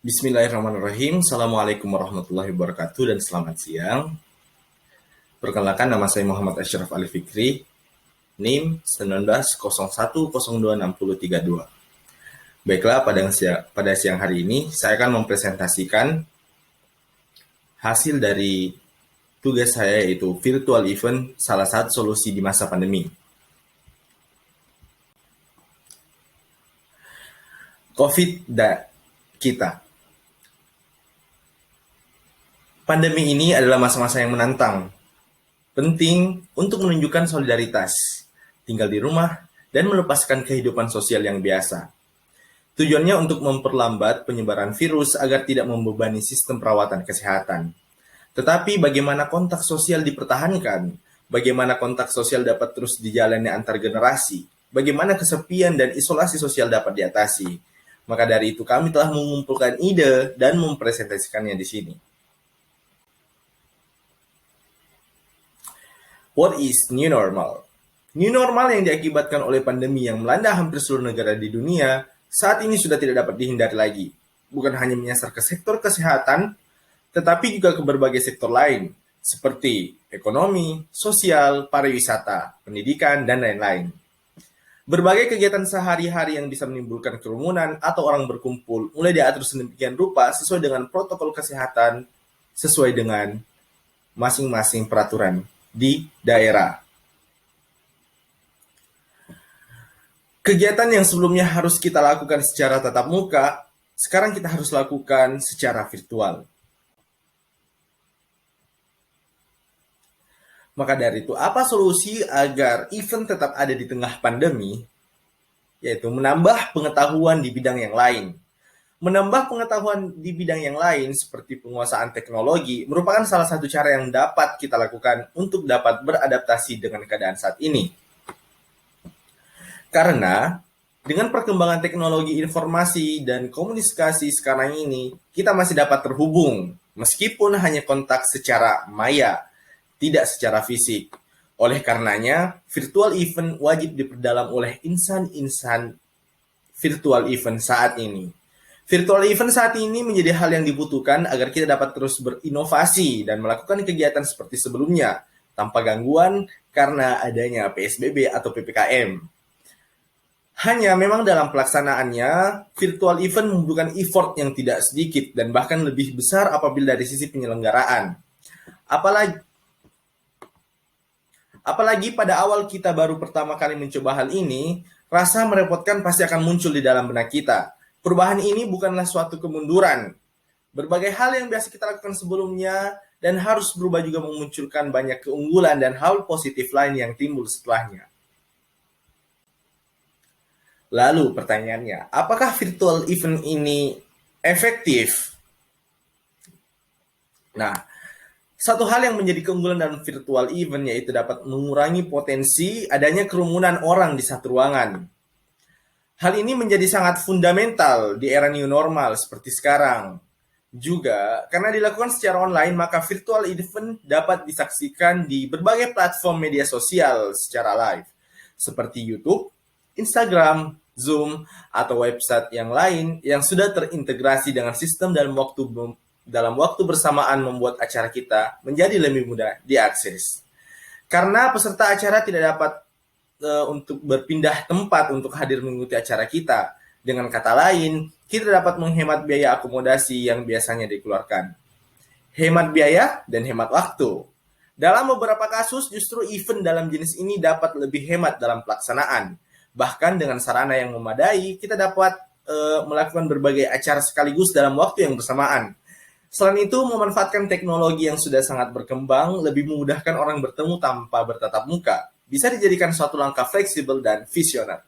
Bismillahirrahmanirrahim. Assalamualaikum warahmatullahi wabarakatuh dan selamat siang. Perkenalkan, nama saya Muhammad Ashraf Ali Fikri, NIM 1901026032. Baiklah, pada siang hari ini saya akan mempresentasikan hasil dari tugas saya, yaitu virtual event salah satu solusi di masa pandemi. COVID kita. Pandemi ini adalah masa-masa yang menantang. Penting untuk menunjukkan solidaritas, tinggal di rumah, dan melepaskan kehidupan sosial yang biasa. Tujuannya untuk memperlambat penyebaran virus agar tidak membebani sistem perawatan kesehatan. Tetapi bagaimana kontak sosial dipertahankan? Bagaimana kontak sosial dapat terus dijalani antar generasi? Bagaimana kesepian dan isolasi sosial dapat diatasi? Maka dari itu kami telah mengumpulkan ide dan mempresentasikannya di sini. What is new normal? New normal yang diakibatkan oleh pandemi yang melanda hampir seluruh negara di dunia saat ini sudah tidak dapat dihindari lagi. Bukan hanya menyasar ke sektor kesehatan, tetapi juga ke berbagai sektor lain, seperti ekonomi, sosial, pariwisata, pendidikan, dan lain-lain. Berbagai kegiatan sehari-hari yang bisa menimbulkan kerumunan atau orang berkumpul mulai diatur sedemikian rupa sesuai dengan protokol kesehatan, sesuai dengan masing-masing peraturan di daerah. Kegiatan yang sebelumnya harus kita lakukan secara tatap muka, sekarang kita harus lakukan secara virtual. Maka dari itu, apa solusi agar event tetap ada di tengah pandemi? Yaitu menambah pengetahuan di bidang yang lain. Menambah pengetahuan di bidang yang lain seperti penguasaan teknologi merupakan salah satu cara yang dapat kita lakukan untuk dapat beradaptasi dengan keadaan saat ini. Karena dengan perkembangan teknologi informasi dan komunikasi sekarang ini, kita masih dapat terhubung meskipun hanya kontak secara maya, tidak secara fisik. Oleh karenanya, virtual event wajib diperdalam oleh insan-insan virtual event saat ini. Virtual event saat ini menjadi hal yang dibutuhkan agar kita dapat terus berinovasi dan melakukan kegiatan seperti sebelumnya, tanpa gangguan karena adanya PSBB atau PPKM. Hanya memang dalam pelaksanaannya, virtual event membutuhkan effort yang tidak sedikit dan bahkan lebih besar apabila dari sisi penyelenggaraan. Apalagi pada awal kita baru pertama kali mencoba hal ini, rasa merepotkan pasti akan muncul di dalam benak kita. Perubahan ini bukanlah suatu kemunduran. Berbagai hal yang biasa kita lakukan sebelumnya dan harus berubah juga memunculkan banyak keunggulan dan hal positif lain yang timbul setelahnya. Lalu pertanyaannya, apakah virtual event ini efektif? Nah, satu hal yang menjadi keunggulan dalam virtual event yaitu dapat mengurangi potensi adanya kerumunan orang di satu ruangan. Hal ini menjadi sangat fundamental di era new normal seperti sekarang. Juga, karena dilakukan secara online, maka virtual event dapat disaksikan di berbagai platform media sosial secara live, seperti YouTube, Instagram, Zoom, atau website yang lain yang sudah terintegrasi dengan sistem dalam waktu bersamaan membuat acara kita menjadi lebih mudah diakses. Karena peserta acara tidak dapat untuk berpindah tempat untuk hadir mengikuti acara kita. Dengan kata lain, kita dapat menghemat biaya akomodasi yang biasanya dikeluarkan. Hemat biaya dan hemat waktu. Dalam beberapa kasus, justru event dalam jenis ini dapat lebih hemat dalam pelaksanaan. Bahkan dengan sarana yang memadai, kita dapat melakukan berbagai acara sekaligus dalam waktu yang bersamaan. Selain itu, memanfaatkan teknologi yang sudah sangat berkembang lebih memudahkan orang bertemu tanpa bertatap muka. Bisa dijadikan suatu langkah fleksibel dan visioner.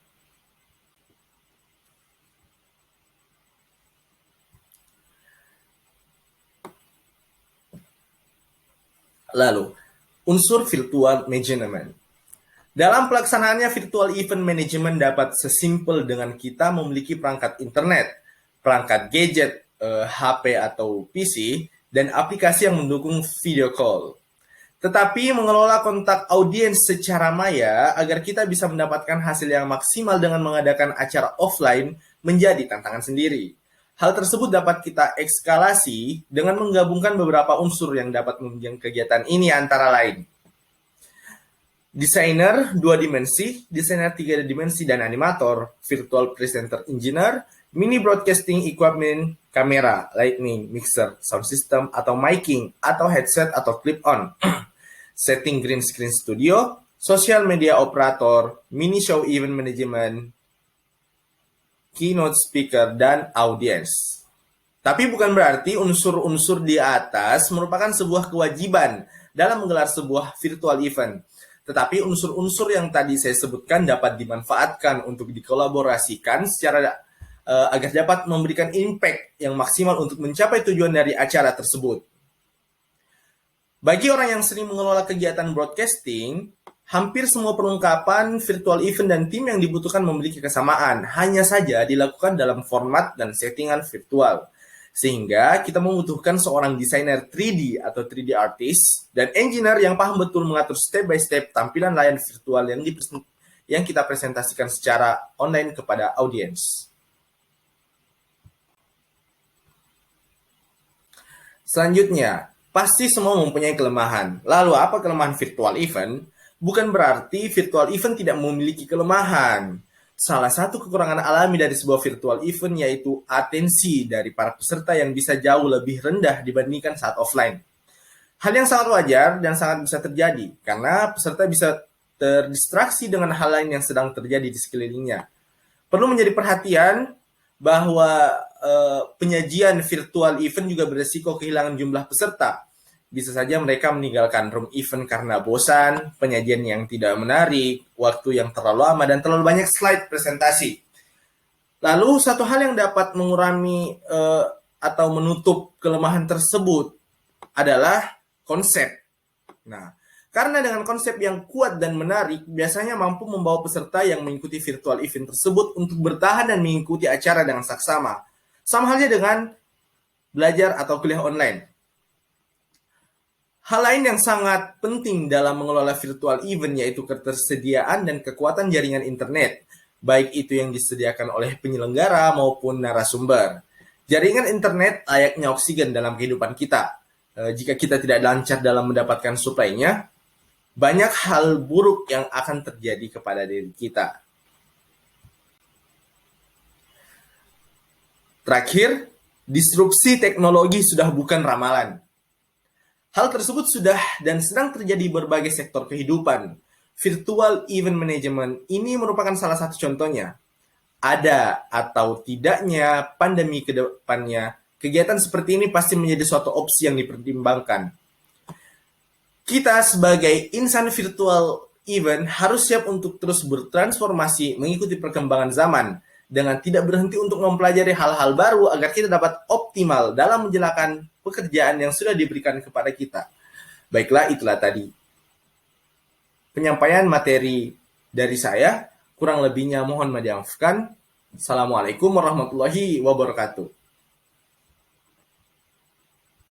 Lalu, unsur virtual management. Dalam pelaksanaannya, virtual event management dapat sesimpel dengan kita memiliki perangkat internet, perangkat gadget, HP atau PC, dan aplikasi yang mendukung video call. Tetapi mengelola kontak audiens secara maya agar kita bisa mendapatkan hasil yang maksimal dengan mengadakan acara offline menjadi tantangan sendiri. Hal tersebut dapat kita ekskalasi dengan menggabungkan beberapa unsur yang dapat menunjang kegiatan ini antara lain desainer 2 dimensi, desainer 3 dimensi dan animator, virtual presenter engineer, mini broadcasting equipment, kamera, lighting, mixer, sound system atau miking atau headset atau clip on, setting green screen studio, social media operator, mini show event management, keynote speaker, dan audience. Tapi bukan berarti unsur-unsur di atas merupakan sebuah kewajiban dalam menggelar sebuah virtual event. Tetapi unsur-unsur yang tadi saya sebutkan dapat dimanfaatkan untuk dikolaborasikan secara agar dapat memberikan impact yang maksimal untuk mencapai tujuan dari acara tersebut. Bagi orang yang sering mengelola kegiatan broadcasting, hampir semua perlengkapan virtual event dan tim yang dibutuhkan memiliki kesamaan, hanya saja dilakukan dalam format dan settingan virtual. Sehingga kita membutuhkan seorang desainer 3D atau 3D artist dan engineer yang paham betul mengatur step by step tampilan layar virtual yang kita presentasikan secara online kepada audiens. Selanjutnya, pasti semua mempunyai kelemahan. Lalu apa kelemahan virtual event? Bukan berarti virtual event tidak memiliki kelemahan. Salah satu kekurangan alami dari sebuah virtual event yaitu atensi dari para peserta yang bisa jauh lebih rendah dibandingkan saat offline. Hal yang sangat wajar dan sangat bisa terjadi karena peserta bisa terdistraksi dengan hal lain yang sedang terjadi di sekelilingnya. Perlu menjadi perhatian bahwa penyajian virtual event juga beresiko kehilangan jumlah peserta. Bisa saja mereka meninggalkan room event karena bosan, penyajian yang tidak menarik, waktu yang terlalu lama, dan terlalu banyak slide presentasi. Lalu satu hal yang dapat mengurangi atau menutup kelemahan tersebut adalah konsep. Nah, karena dengan konsep yang kuat dan menarik, biasanya mampu membawa peserta yang mengikuti virtual event tersebut untuk bertahan dan mengikuti acara dengan saksama. Sama halnya dengan belajar atau kuliah online. Hal lain yang sangat penting dalam mengelola virtual event yaitu ketersediaan dan kekuatan jaringan internet, baik itu yang disediakan oleh penyelenggara maupun narasumber. Jaringan internet layaknya oksigen dalam kehidupan kita. Jika kita tidak lancar dalam mendapatkan suplainya, banyak hal buruk yang akan terjadi kepada diri kita. Terakhir, disrupsi teknologi sudah bukan ramalan. Hal tersebut sudah dan sedang terjadi di berbagai sektor kehidupan. Virtual event management ini merupakan salah satu contohnya. Ada atau tidaknya pandemi ke depannya, kegiatan seperti ini pasti menjadi suatu opsi yang dipertimbangkan. Kita sebagai insan virtual event harus siap untuk terus bertransformasi mengikuti perkembangan zaman dengan tidak berhenti untuk mempelajari hal-hal baru agar kita dapat optimal dalam menjalankan pekerjaan yang sudah diberikan kepada kita. Baiklah, itulah tadi penyampaian materi dari saya. Kurang lebihnya mohon dimaafkan. Assalamualaikum warahmatullahi wabarakatuh.